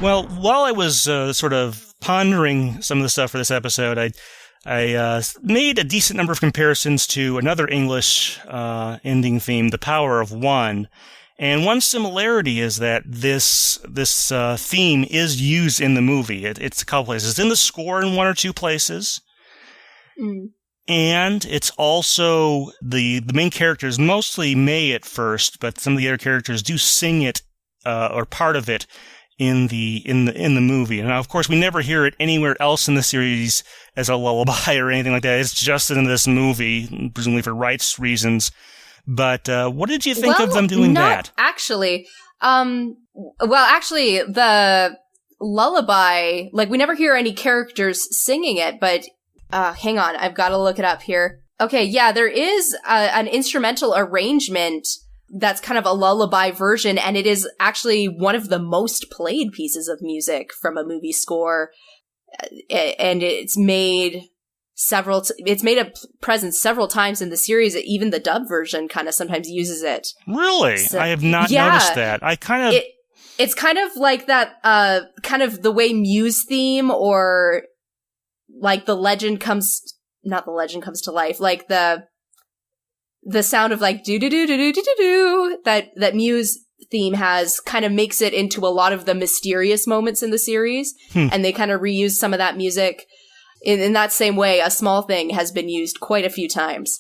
Well, while I was sort of pondering some of the stuff for this episode, I made a decent number of comparisons to another English ending theme, The Power of One. And one similarity is that this theme is used in the movie. It's a couple places. It's in the score in one or two places. Mm. And it's also the main characters, mostly May at first, but some of the other characters do sing it or part of it in the movie. And now, of course, we never hear it anywhere else in the series as a lullaby or anything like that. It's just in this movie, presumably for rights reasons. But what did you think of them doing that? Actually. Actually, the lullaby, like, we never hear any characters singing it, but hang on, I've got to look it up here. Okay, yeah, there is an instrumental arrangement that's kind of a lullaby version, and it is actually one of the most played pieces of music from a movie score, and it's made a presence several times in the series. Even the dub version kind of sometimes uses it. Really? So, I have not noticed that. It's kind of like that, kind of the way Muse theme, or like not the legend comes to life, like the sound of like do do do do do do do that Muse theme has, kind of makes it into a lot of the mysterious moments in the series, and they kind of reuse some of that music in that same way. A Small Thing has been used quite a few times.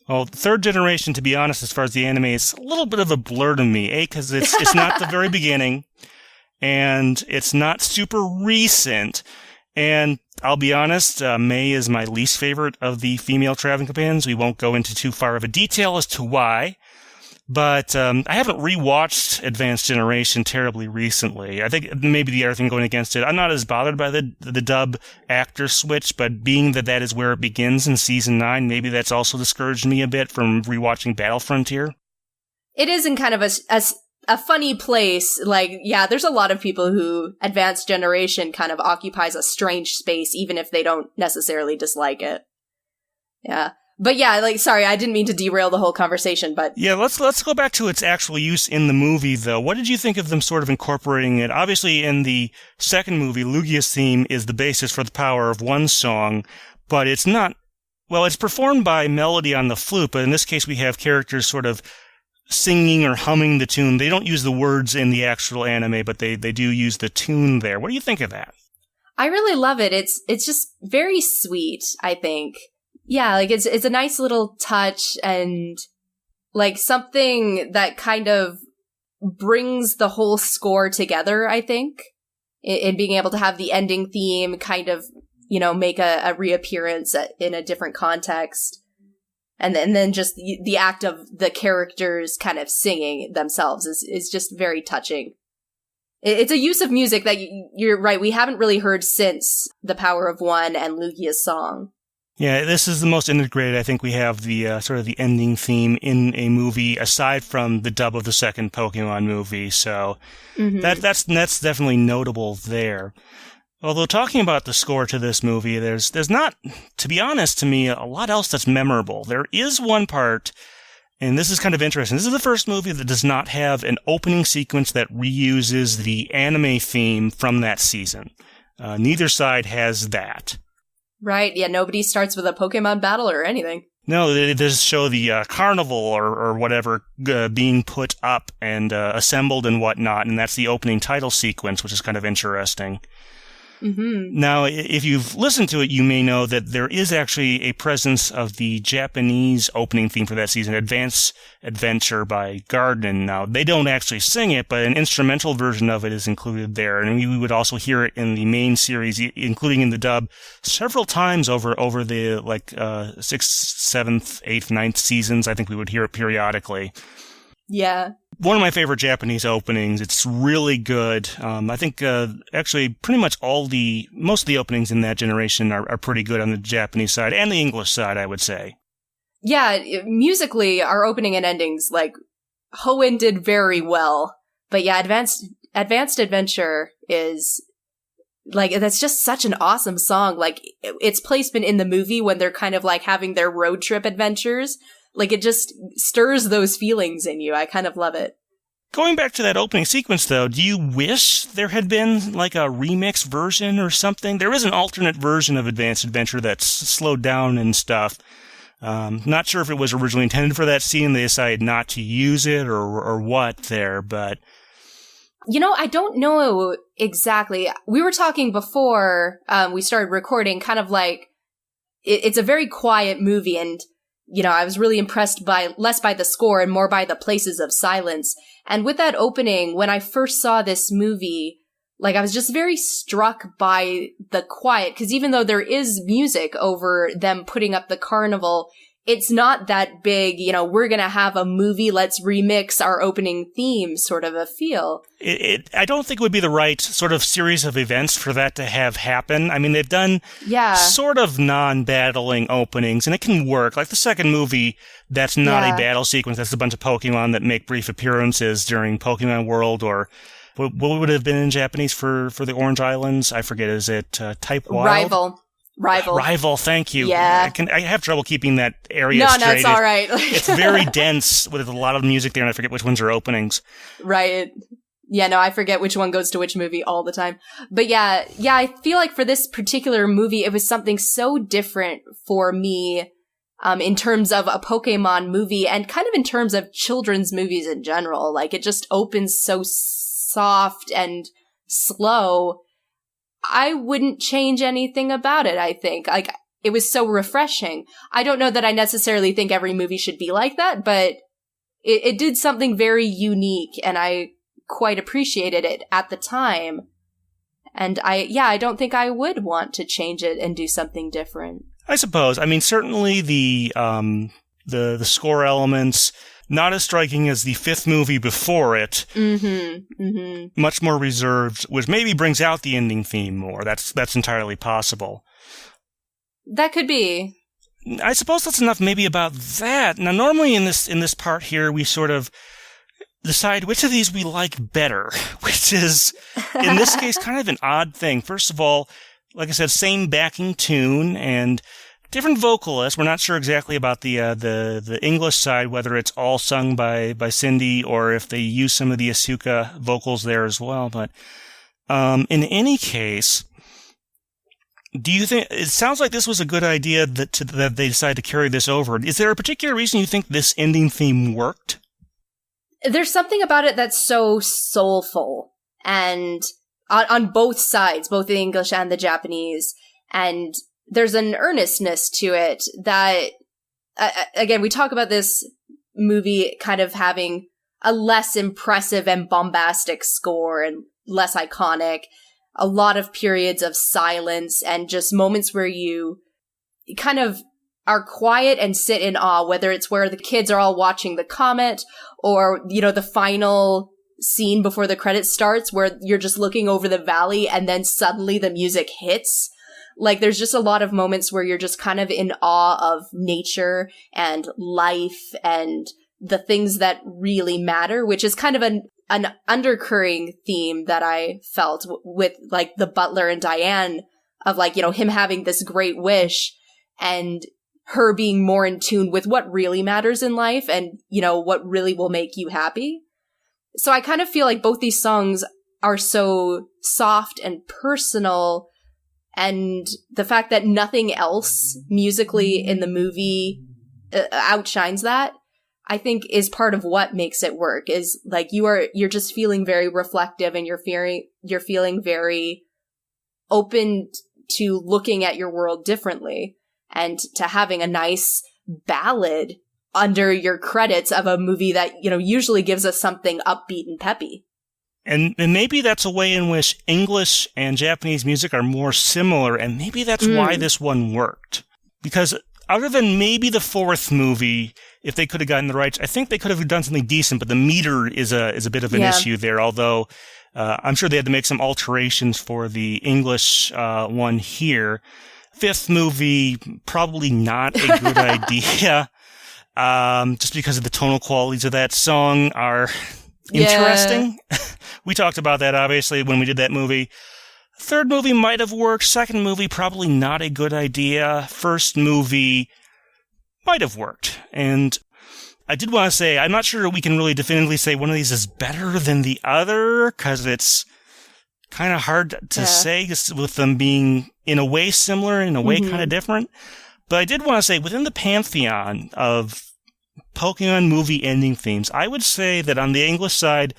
Well, third generation, to be honest, as far as the anime, is a little bit of a blur to me. Because it's not the very beginning, and it's not super recent. And I'll be honest, May is my least favorite of the female traveling companions. We won't go into too far of a detail as to why. But I haven't rewatched Advanced Generation terribly recently. I think maybe the other thing going against it, I'm not as bothered by the dub actor switch, but being that is where it begins in Season 9, maybe that's also discouraged me a bit from rewatching Battle Frontier. It is in kind of a funny place. Like, yeah, there's a lot of people who Advanced Generation kind of occupies a strange space, even if they don't necessarily dislike it. Yeah. But yeah, like, sorry, I didn't mean to derail the whole conversation, but... Yeah, let's go back to its actual use in the movie, though. What did you think of them sort of incorporating it? Obviously, in the second movie, Lugia's theme is the basis for the Power of One song, but it's not... Well, it's performed by melody on the flute, but in this case we have characters sort of singing or humming the tune. They don't use the words in the actual anime, but they do use the tune there. What do you think of that? I really love it. It's just very sweet, I think. Yeah, like it's a nice little touch, and like something that kind of brings the whole score together, I think, in being able to have the ending theme kind of, make a reappearance in a different context. And then just the act of the characters kind of singing themselves is just very touching. It's a use of music that you're right, we haven't really heard since The Power of One and Lugia's song. Yeah, this is the most integrated. I think we have the sort of the ending theme in a movie, aside from the dub of the second Pokemon movie. So that's definitely notable there. Although talking about the score to this movie, there's not, to be honest, to me, a lot else that's memorable. There is one part, and this is kind of interesting. This is the first movie that does not have an opening sequence that reuses the anime theme from that season. Neither side has that. Right, yeah, nobody starts with a Pokemon battle or anything. No, they just show the carnival or whatever being put up and assembled and whatnot, and that's the opening title sequence, which is kind of interesting. Mm-hmm. Now, if you've listened to it, you may know that there is actually a presence of the Japanese opening theme for that season, Advanced Adventure by Garden. Now, they don't actually sing it, but an instrumental version of it is included there, and we would also hear it in the main series, including in the dub, several times over the 6th, 7th, 8th, 9th seasons. I think we would hear it periodically. Yeah. One of my favorite Japanese openings. It's really good. I think actually pretty much most of the openings in that generation are pretty good on the Japanese side and the English side, I would say. Yeah, musically, our opening and endings, like, Hoenn did very well. But yeah, Advanced Adventure is, like, that's just such an awesome song. Like, its placement in the movie when they're kind of, like, having their road trip adventures, like, it just stirs those feelings in you. I kind of love it. Going back to that opening sequence, though, do you wish there had been like a remix version or something? There is an alternate version of Advanced Adventure that's slowed down and stuff. Not sure if it was originally intended for that scene. They decided not to use it or what there, but... I don't know exactly. We were talking before we started recording, kind of like, it's a very quiet movie, and I was really impressed less by the score and more by the places of silence. And with that opening, when I first saw this movie, like, I was just very struck by the quiet, because even though there is music over them putting up the carnival, it's not that big, we're going to have a movie, let's remix our opening theme sort of a feel. I don't think it would be the right sort of series of events for that to have happen. I mean, they've done sort of non-battling openings, and it can work. Like the second movie, that's not a battle sequence. That's a bunch of Pokemon that make brief appearances during Pokemon World, or what would it have been in Japanese for the Orange Islands? I forget. Is it Type Wild? Rival, thank you. Yeah. I have trouble keeping that area straight. No, it's all right. It's very dense with a lot of music there, and I forget which ones are openings. Right. Yeah, no, I forget which one goes to which movie all the time. But yeah, I feel like for this particular movie, it was something so different for me in terms of a Pokemon movie and kind of in terms of children's movies in general. Like, it just opens so soft and slow. I wouldn't change anything about it, I think. Like, it was so refreshing. I don't know that I necessarily think every movie should be like that, but it did something very unique, and I quite appreciated it at the time. And I don't think I would want to change it and do something different. I suppose. I mean, certainly the score elements, not as striking as the fifth movie before it. Mm-hmm. Mm-hmm. Much more reserved, which maybe brings out the ending theme more. That's entirely possible. That could be. I suppose that's enough maybe about that. Now, normally in this part here, we sort of decide which of these we like better, which is, in this case, kind of an odd thing. First of all, like I said, same backing tune and different vocalists. We're not sure exactly about the English side, whether it's all sung by Cindy or if they use some of the Asuka vocals there as well. But in any case, do you think it sounds like this was a good idea that they decided to carry this over? Is there a particular reason you think this ending theme worked? There's something about it that's so soulful, and on both sides, both the English and the Japanese, and there's an earnestness to it that, again, we talk about this movie kind of having a less impressive and bombastic score and less iconic, a lot of periods of silence and just moments where you kind of are quiet and sit in awe, whether it's where the kids are all watching the comet or, the final scene before the credits starts where you're just looking over the valley and then suddenly the music hits. Like, there's just a lot of moments where you're just kind of in awe of nature and life and the things that really matter, which is kind of an undercurring theme that I felt with, like, the butler and Diane of, like, him having this great wish and her being more in tune with what really matters in life and, what really will make you happy. So I kind of feel like both these songs are so soft and personal, and the fact that nothing else musically in the movie outshines that, I think is part of what makes it work. Is like you're just feeling very reflective, and you're feeling very open to looking at your world differently, and to having a nice ballad under your credits of a movie that usually gives us something upbeat and peppy. And maybe that's a way in which English and Japanese music are more similar, and maybe that's why this one worked. Because other than maybe the fourth movie, if they could have gotten the rights, I think they could have done something decent, but the meter is a bit of an issue there, although I'm sure they had to make some alterations for the English one here. Fifth movie, probably not a good idea, just because of the tonal qualities of that song are interesting. We talked about that, obviously, when we did that movie. Third movie might have worked. Second movie, probably not a good idea. First movie might have worked. And I did want to say, I'm not sure we can really definitively say one of these is better than the other, because it's kind of hard to say, just with them being in a way similar, in a way kind of different. But I did want to say, within the pantheon of Pokemon movie ending themes, I would say that on the English side,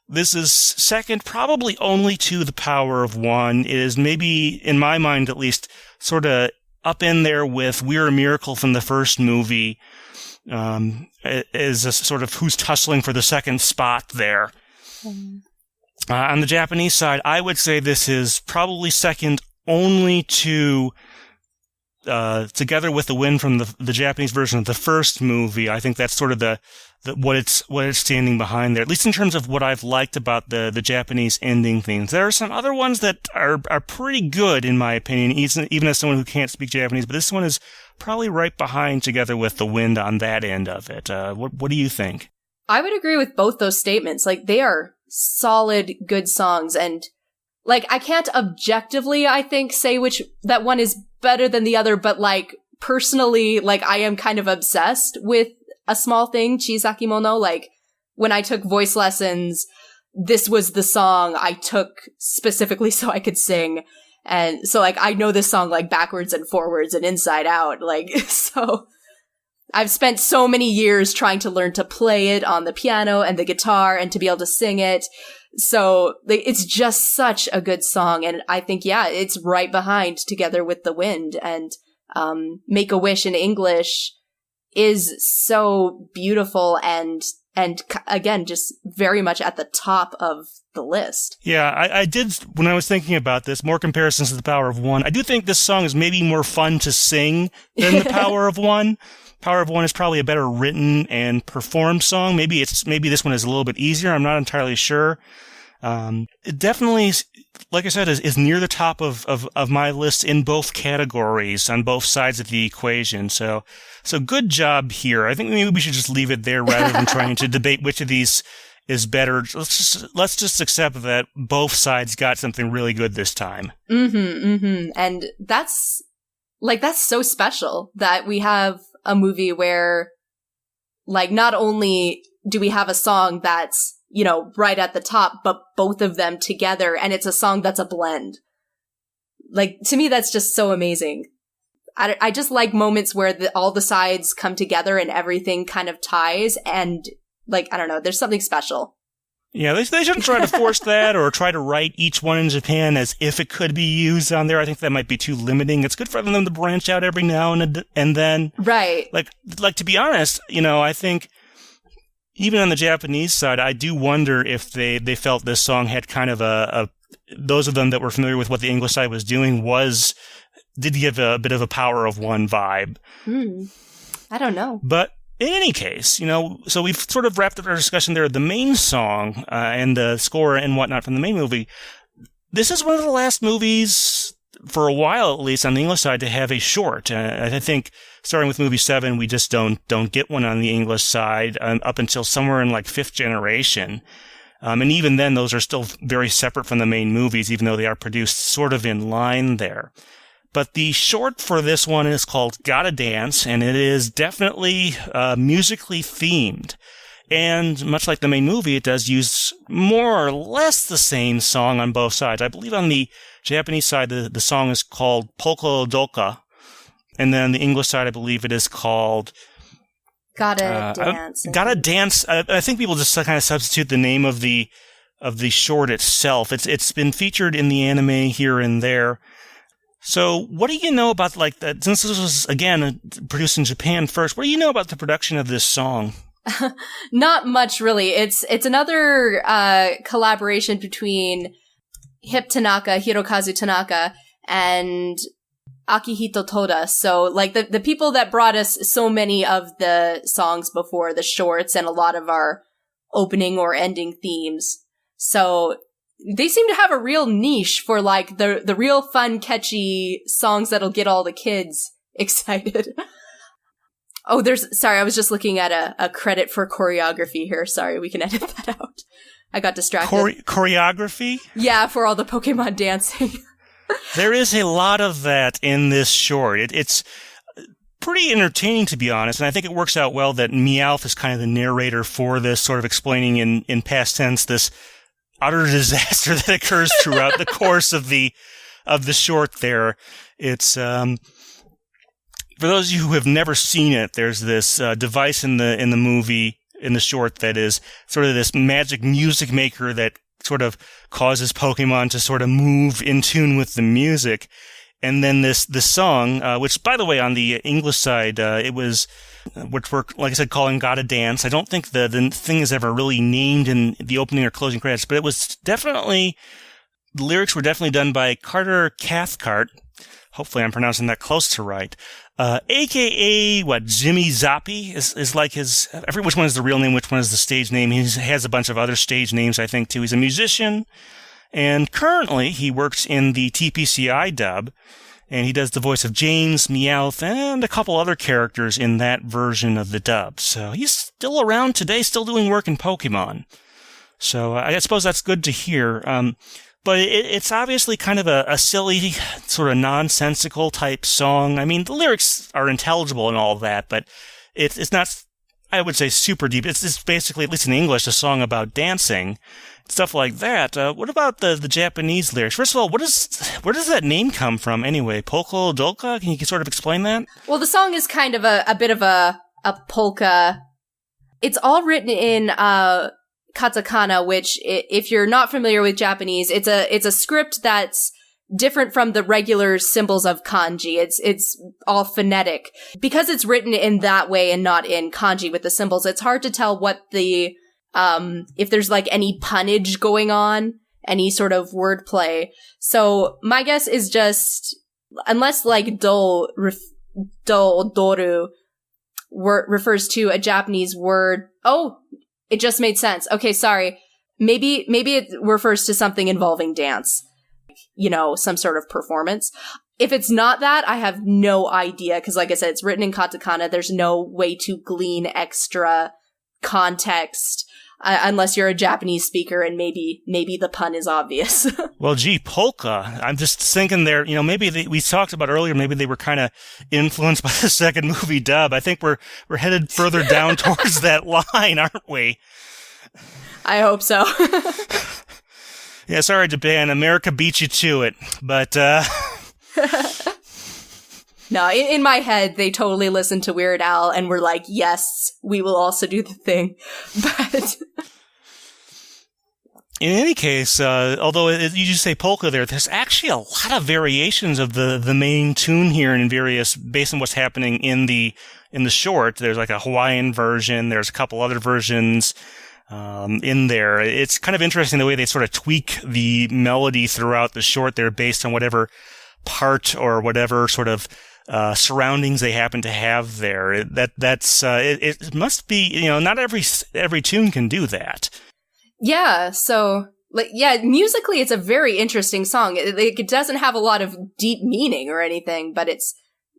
this is second, probably only to The Power of One. It is maybe, in my mind at least, sort of up in there with We're a Miracle from the first movie, is a sort of who's tussling for the second spot there. On the Japanese side, I would say this is probably second only to Together with the Wind from the Japanese version of the first movie. I think that's sort of what it's standing behind there, at least in terms of what I've liked about the Japanese ending themes. There are some other ones that are pretty good, in my opinion, even as someone who can't speak Japanese, but this one is probably right behind Together with the Wind on that end of it. What do you think? I would agree with both those statements. Like, they are solid, good songs, and like, I can't objectively, I think, say that one is better than the other, but like, personally, like, I am kind of obsessed with A Small Thing, Chisakemono. Like, when I took voice lessons, this was the song I took specifically so I could sing. And so, like, I know this song, like, backwards and forwards and inside out. Like, so I've spent so many years trying to learn to play it on the piano and the guitar and to be able to sing it. So it's just such a good song. And I think, yeah, it's right behind Together with the Wind. And Make-A-Wish in English is so beautiful and again, just very much at the top of the list. Yeah, I did, when I was thinking about this, more comparisons to The Power of One. I do think this song is maybe more fun to sing than The Power of One. Power of One is probably a better written and performed song. Maybe this one is a little bit easier. I'm not entirely sure. It definitely, like I said, is near the top of my list in both categories on both sides of the equation. So good job here. I think maybe we should just leave it there rather than trying to debate which of these is better. Let's just accept that both sides got something really good this time. And that's so special that we have a movie where, like, not only do we have a song that's, you know, right at the top, but both of them together, and it's a song that's a blend. Like, to me, that's just so amazing. I just like moments where all the sides come together and everything kind of ties, and, like, I don't know, there's something special. Yeah, they shouldn't try to force that or try to write each one in Japan as if it could be used on there. I think that might be too limiting. It's good for them to branch out every now and then. Right. Like, to be honest, you know, I think even on the Japanese side, I do wonder if they felt this song had kind of those of them that were familiar with what the English side was doing did give a bit of a Power of One vibe. I don't know. But in any case, you know, so we've sort of wrapped up our discussion there. The main song and the score and whatnot from the main movie. This is one of the last movies, for a while at least, on the English side to have a short. I think starting with movie 7, we just don't get one on the English side up until somewhere in like 5th generation. And even then, those are still very separate from the main movies, even though they are produced sort of in line there. But the short for this one is called Gotta Dance, and it is definitely musically themed. And much like the main movie, it does use more or less the same song on both sides. I believe on the Japanese side, the song is called Poko Doka. And then the English side, I believe it is called Gotta Dance. Gotta Dance. I think people just kind of substitute the name of the short itself. It's been featured in the anime here and there. So what do you know about, like, that? Since this was, again, produced in Japan first, what do you know about the production of this song? Not much, really. It's another collaboration between Hirokazu Tanaka, and Akihito Toda. So, like, the people that brought us so many of the songs before, the shorts, and a lot of our opening or ending themes. So they seem to have a real niche for, like, the real fun, catchy songs that'll get all the kids excited. Oh, sorry, I was just looking at a credit for choreography here. Sorry, we can edit that out. I got distracted. Choreography? Yeah, for all the Pokemon dancing. There is a lot of that in this short. pretty entertaining, to be honest. And I think it works out well that Meowth is kind of the narrator for this, sort of explaining in past tense this utter disaster that occurs throughout the course of the short there. It's, for those of you who have never seen it, there's this device in the movie, in the short, that is sort of this magic music maker that sort of causes Pokemon to sort of move in tune with the music. And then this song, which, by the way, on the English side, it was, which we're, like I said, calling Gotta Dance. I don't think the thing is ever really named in the opening or closing credits, but it was definitely, the lyrics were definitely done by Carter Cathcart. Hopefully I'm pronouncing that close to right. AKA, Jimmy Zappi is like his, which one is the real name, which one is the stage name. He has a bunch of other stage names, I think, too. He's a musician. And currently, he works in the TPCI dub, and he does the voice of James, Meowth, and a couple other characters in that version of the dub. So he's still around today, still doing work in Pokemon. So I suppose that's good to hear. But it's obviously kind of a silly, sort of nonsensical type song. I mean, the lyrics are intelligible and all that, but it's not, I would say, super deep. It's basically, at least in English, a song about dancing. Stuff like that. What about the Japanese lyrics? First of all, where does that name come from anyway? Polka Dolka? Can you sort of explain that? Well, the song is kind of a bit of a polka. It's all written in katakana, which, if you're not familiar with Japanese, it's a script that's different from the regular symbols of kanji. It's all phonetic. Because it's written in that way and not in kanji with the symbols, it's hard to tell what the if there's like any punnage going on, any sort of wordplay. So my guess is just, unless like doru refers to a Japanese word. Oh, it just made sense. Okay, sorry. Maybe it refers to something involving dance. You know, some sort of performance. If it's not that, I have no idea, because like I said, it's written in katakana. There's no way to glean extra context. Unless you're a Japanese speaker, and maybe the pun is obvious. Well, gee, polka. I'm just thinking there, maybe we talked about earlier, maybe they were kind of influenced by the second movie dub. I think we're headed further down towards that line, aren't we? I hope so. Yeah, sorry, Japan. America beat you to it. But, No, in my head, they totally listened to Weird Al and were like, yes, we will also do the thing. But in any case, although you just say polka there's actually a lot of variations of the main tune here in various, based on what's happening in the short. There's like a Hawaiian version. There's a couple other versions in there. It's kind of interesting the way they sort of tweak the melody throughout the short there based on whatever part or whatever sort of surroundings they happen to have there. It must be, not every tune can do that. Yeah, so musically it's a very interesting song. It doesn't have a lot of deep meaning or anything, but it's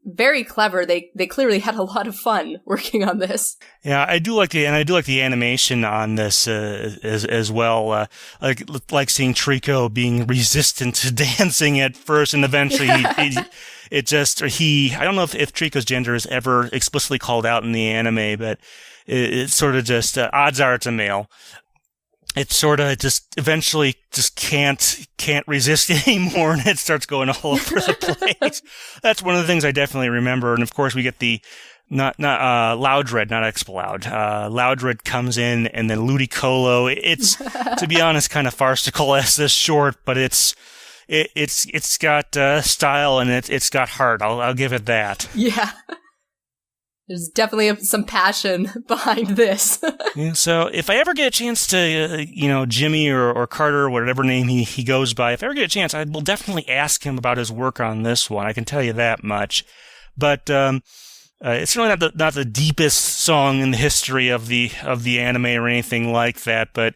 very clever. They clearly had a lot of fun working on this. Yeah, I do like the animation on this as well. Like seeing Trico being resistant to dancing at first, and eventually I don't know if Trico's gender is ever explicitly called out in the anime, but it's sort of just odds are it's a male. It sort of just eventually just can't resist anymore, and it starts going all over the place. That's one of the things I definitely remember. And of course, we get the not Loudred, not Exploud. Loudred comes in, and then Ludicolo. It's, to be honest, kind of farcical as this short, but it's got style, and it's got heart. I'll give it that. Yeah. There's definitely some passion behind this. Yeah, so if I ever get a chance to, Jimmy or Carter, whatever name he goes by, if I ever get a chance, I will definitely ask him about his work on this one. I can tell you that much. But it's certainly not the deepest song in the history of the anime or anything like that. But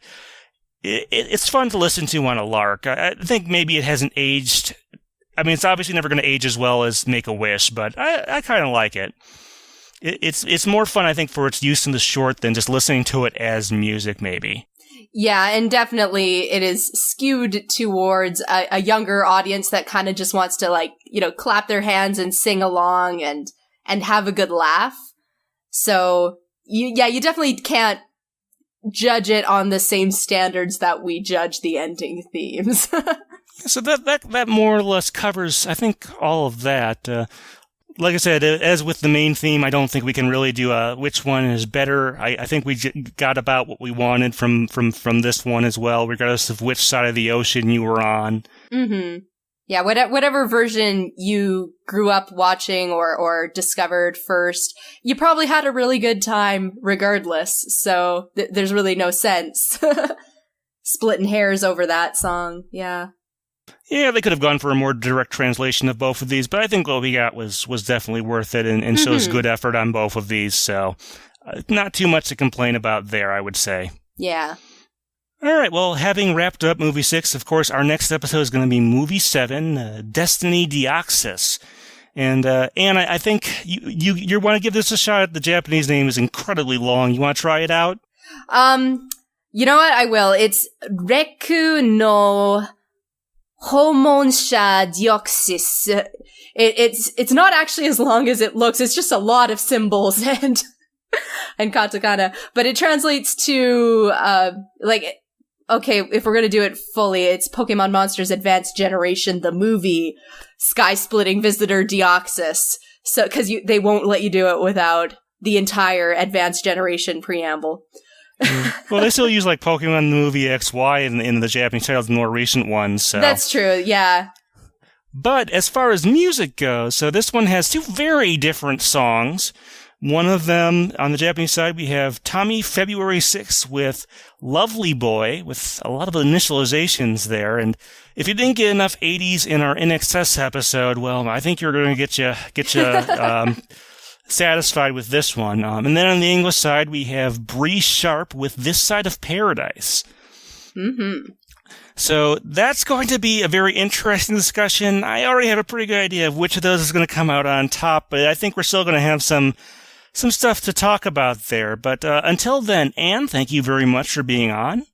it's fun to listen to on a lark. I think maybe it hasn't aged. I mean, it's obviously never going to age as well as Make-A-Wish, but I kind of like it. It's more fun, I think, for its use in the short than just listening to it as music, maybe. Yeah, and definitely it is skewed towards a younger audience that kind of just wants to, clap their hands and sing along and and have a good laugh. So you definitely can't judge it on the same standards that we judge the ending themes. So that more or less covers, I think, all of that. Like I said, as with the main theme, I don't think we can really do which one is better. I think we got about what we wanted from this one as well, regardless of which side of the ocean you were on. Mm-hmm. Yeah, whatever version you grew up watching or discovered first, you probably had a really good time regardless. So there's really no sense splitting hairs over that song. Yeah. Yeah, they could have gone for a more direct translation of both of these, but I think what we got was definitely worth it and shows good effort on both of these. So not too much to complain about there, I would say. Yeah. All right, well, having wrapped up Movie 6, of course, our next episode is going to be Movie 7, Destiny Deoxys. And Anne, I think you want to give this a shot. The Japanese name is incredibly long. You want to try it out? You know what? I will. It's Reku no Homonsha Deoxys. It's not actually as long as it looks. It's just a lot of symbols and katakana. But it translates to, okay, if we're gonna do it fully, it's Pokemon Monsters Advanced Generation, the movie, Sky-Splitting Visitor Deoxys. So, cause they won't let you do it without the entire Advanced Generation preamble. Well, they still use, like, Pokemon the movie XY in the Japanese titles, the more recent ones, so. That's true, yeah. But as far as music goes, so this one has two very different songs. One of them, on the Japanese side, we have Tommy February 6 with Lovely Boy, with a lot of initializations there. And if you didn't get enough 80s in our NXS episode, well, I think you're going to get you satisfied with this one. And then on the English side, we have Bree Sharp with This Side of Paradise. Mm-hmm. So that's going to be a very interesting discussion. I already have a pretty good idea of which of those is going to come out on top, but I think we're still going to have some stuff to talk about there. But until then, Anne, thank you very much for being on.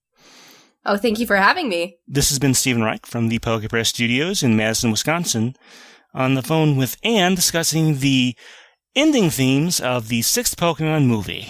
Oh, thank you for having me. This has been Stephen Reich from the pokepress Studios in Madison, Wisconsin, on the phone with Anne discussing the ending themes of the 6th Pokemon movie.